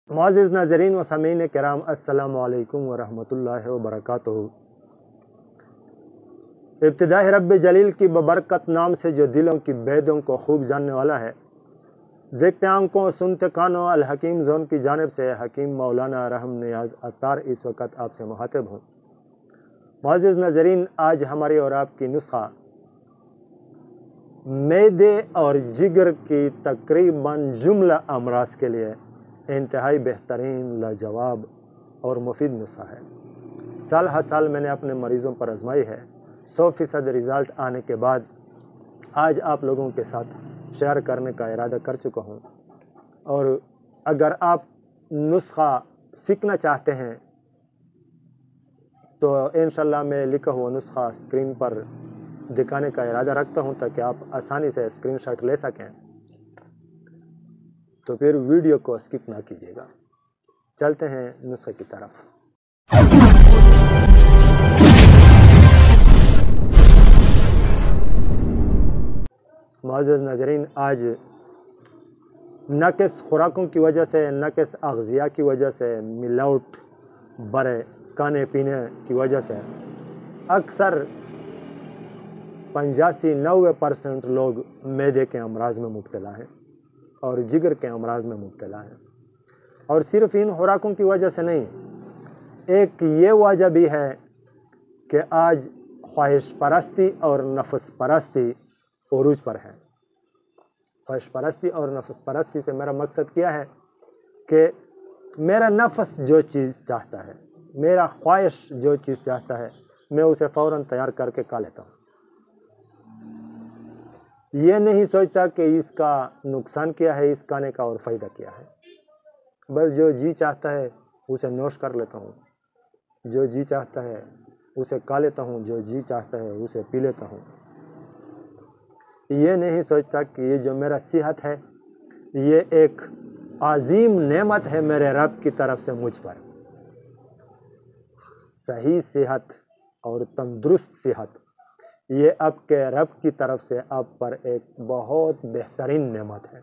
मुअज़्ज़िज़ नाज़रीन व सामीन किराम, अस्सलामु अलैकुम व रहमतुल्लाहि व बरकातुहू। इब्तिदाई रब्ब जलील की बबरकत नाम से जो दिलों की भेदों को खूब जानने वाला है, देखते आंखों सुनते कानों, अल हकीम जोन की जानिब से हकीम मौलाना रहम नियाज़ अत्तार इस वक्त आपसे मुखातिब हूँ। मुअज़्ज़िज़ नाज़रीन, आज हमारी और आपकी नुस्खा मैदे और जिगर की तकरीबन जुमला अमराज के लिए इंतहाई बेहतरीन, लाजवाब और मुफीद नुस्खा है। साल हर साल मैंने अपने मरीज़ों पर आजमाई है। 100% रिज़ल्ट आने के बाद आज आप लोगों के साथ शेयर करने का इरादा कर चुका हूँ। और अगर आप नुस्खा सीखना चाहते हैं तो इंशाल्लाह मैं लिखा हुआ नुस्खा स्क्रीन पर दिखाने का इरादा रखता हूँ ताकि आप आसानी से स्क्रीनशॉट ले सकें। तो फिर वीडियो को स्किप ना कीजिएगा। चलते हैं नुस्खे की तरफ। मुअज़्ज़िज़ नाज़रीन, आज नाक़िस खुराकों की वजह से, नाक़िस अग़ज़िया की वजह से, मिलावट भरे खाने पीने की वजह से अक्सर 85-90% लोग मैदे के अमराज में मुब्तला हैं और जिगर के अमराज में मुब्तला हैं। और सिर्फ इन खुराकों की वजह से नहीं, एक ये वजह भी है कि आज ख्वाहिश परस्ती और नफ्स परस्ती उरूज पर है। ख्वाहिश परस्ती और नफ्स परस्ती से मेरा मकसद क्या है कि मेरा नफ्स जो चीज़ चाहता है, मेरा ख्वाहिश जो चीज़ चाहता है, मैं उसे फ़ौरन तैयार करके खा लेता हूँ। ये नहीं सोचता कि इसका नुकसान क्या है, इस खाने का और फ़ायदा क्या है। बस जो जी चाहता है उसे नोश कर लेता हूँ, जो जी चाहता है उसे खा लेता हूँ, जो जी चाहता है उसे पी लेता हूँ। ये नहीं सोचता कि ये जो मेरा सेहत है, ये एक अजीम नेमत है मेरे रब की तरफ से मुझ पर। सही सेहत और तंदुरुस्त सेहत ये आपके रब की तरफ से आप पर एक बहुत बेहतरीन नेमत है।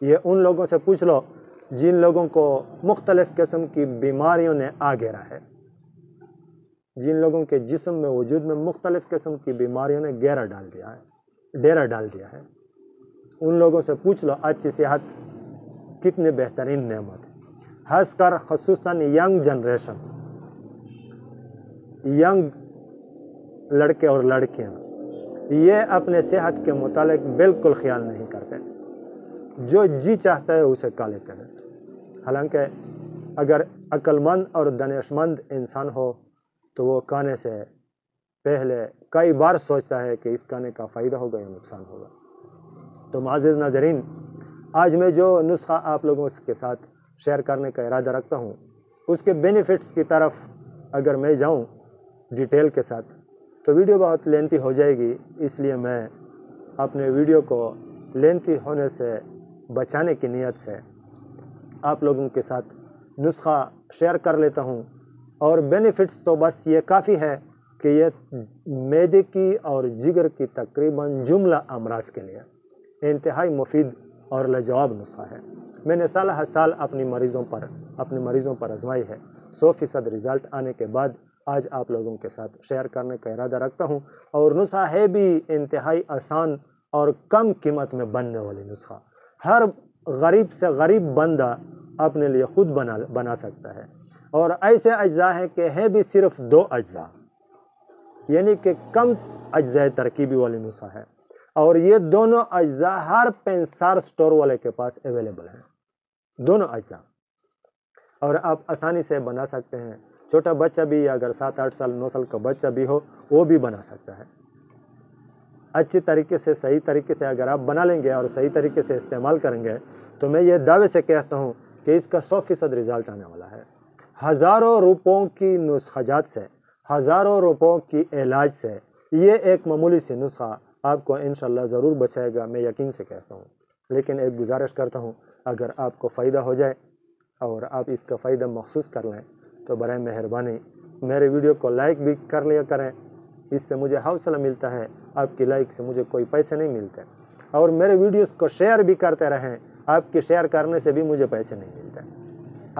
ये उन लोगों से पूछ लो जिन लोगों को मुख्तलिफ़ किस्म की बीमारियों ने आ घेरा है, जिन लोगों के जिस्म में, वजूद में मुख्तलिफ़ किस्म की बीमारियों ने घेरा डाल दिया है, डेरा डाल दिया है। उन लोगों से पूछ लो अच्छी सेहत कितनी बेहतरीन नेमत है। खासकर ख़ुसूसन यंग जनरेशन, यंग लड़के और लड़कियां, ये अपने सेहत के मुतालिक बिल्कुल ख्याल नहीं करते। जो जी चाहता है उसे खा लेते हैं। हालांकि अगर अक्लमंद और दानिशमंद इंसान हो तो वो खाने से पहले कई बार सोचता है कि इस खाने का फ़ायदा होगा या नुकसान होगा। तो मुअज़्ज़िज़ नाज़रीन, आज मैं जो नुस्खा आप लोगों के साथ शेयर करने का इरादा रखता हूँ, उसके बेनिफिट्स की तरफ अगर मैं जाऊँ डिटेल के साथ तो वीडियो बहुत लेंथी हो जाएगी। इसलिए मैं अपने वीडियो को लेंथी होने से बचाने की नीयत से आप लोगों के साथ नुस्खा शेयर कर लेता हूं। और बेनिफिट्स तो बस ये काफ़ी है कि ये मैदे की और जिगर की तकरीबन जुमला अमराज के लिए इंतहाई मुफीद और लाजवाब नुस्खा है। मैंने साल हर साल अपने मरीज़ों पर आजमाई है। 100% रिज़ल्ट आने के बाद आज आप लोगों के साथ शेयर करने का इरादा रखता हूं। और नुस्खा है भी इंतहाई आसान और कम कीमत में बनने वाली नुस्खा। हर गरीब से गरीब बंदा अपने लिए खुद बना सकता है। और ऐसे अज्जा हैं कि है भी सिर्फ 2 अज्जा, यानी कि कम अज्जा तरकीबी वाली नुस्खा है। और ये दोनों अज्जा हर पेंसार स्टोर वाले के पास अवेलेबल हैं, दोनों अज्जा। और आप आसानी से बना सकते हैं। छोटा बच्चा भी, अगर 7-8 साल 9 साल का बच्चा भी हो, वो भी बना सकता है। अच्छी तरीके से, सही तरीके से अगर आप बना लेंगे और सही तरीके से इस्तेमाल करेंगे तो मैं ये दावे से कहता हूँ कि इसका 100% रिज़ल्ट आने वाला है। हज़ारों रुपयों की नुस्खाजात से, हज़ारों रुपयों की इलाज से ये एक मामूली सी नुस्खा आपको इंशाल्लाह ज़रूर बचाएगा, मैं यकीन से कहता हूँ। लेकिन एक गुजारिश करता हूँ, अगर आपको फ़ायदा हो जाए और आप इसका फ़ायदा महसूस कर लें तो बराए मेहरबानी मेरे वीडियो को लाइक भी कर लिया करें। इससे मुझे हौसला मिलता है, आपकी लाइक से मुझे कोई पैसे नहीं मिलते। और मेरे वीडियोस को शेयर भी करते रहें, आपके शेयर करने से भी मुझे पैसे नहीं मिलते।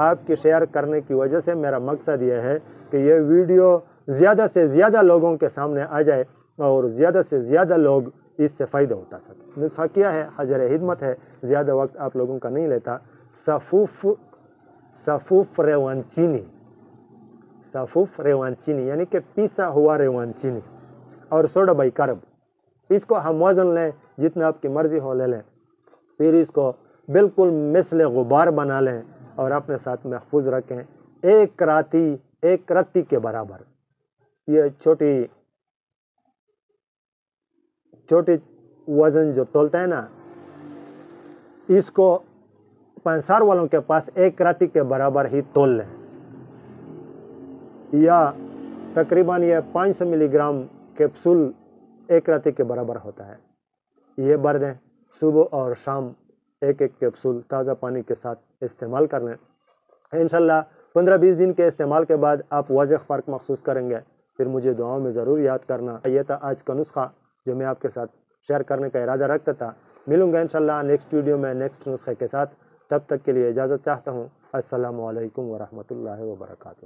آپ کی شیئر کرنے کی وجہ سے میرا مقصد یہ ہے کہ یہ ویڈیو زیادہ سے زیادہ لوگوں کے سامنے آ جائے اور زیادہ سے زیادہ لوگ اس سے فائدہ اٹھا سکیں۔ نسخہ کیا ہے؟ حجر خدمت ہے، زیادہ وقت آپ لوگوں کا نہیں لیتا۔ صفوف ریوانچینی، صفوف ریوانچینی یعنی کہ پیسا ہوا ریوانچینی اور سوڈا بائیکارب، اس کو ہم وزن لیں جتنا آپ کی مرضی ہو لے لیں، پھر اس کو بالکل مثل غبار بنا لیں اور اپنے ساتھ محفوظ رکھیں۔ ایک رتی کے برابر، یہ چھوٹی وزن جو تولتا ہے نا، اس کو پنسار والوں کے پاس ایک رتی کے برابر ہی تول لیں، یا تقریباً یہ 500 ملی گرام کیپسول ایک رتی کے برابر ہوتا ہے۔ یہ بھر دیں، صبح اور شام ایک کیپسول تازہ پانی کے ساتھ استعمال کر لیں۔ انشاءاللہ 15-20 دن کے استعمال کے بعد آپ واضح فرق محسوس کریں گے، پھر مجھے دعاؤں میں ضرور یاد کرنا۔ یہ تھا آج کا نسخہ جو میں آپ کے ساتھ شیئر کرنے کا ارادہ رکھتا تھا۔ ملوں گا انشاءاللہ نیکسٹ ویڈیو میں نیکسٹ نسخے کے ساتھ، تب تک کے لیے اجازت چاہتا ہوں۔ السلام علیکم ورحمۃ اللہ وبرکاتہ۔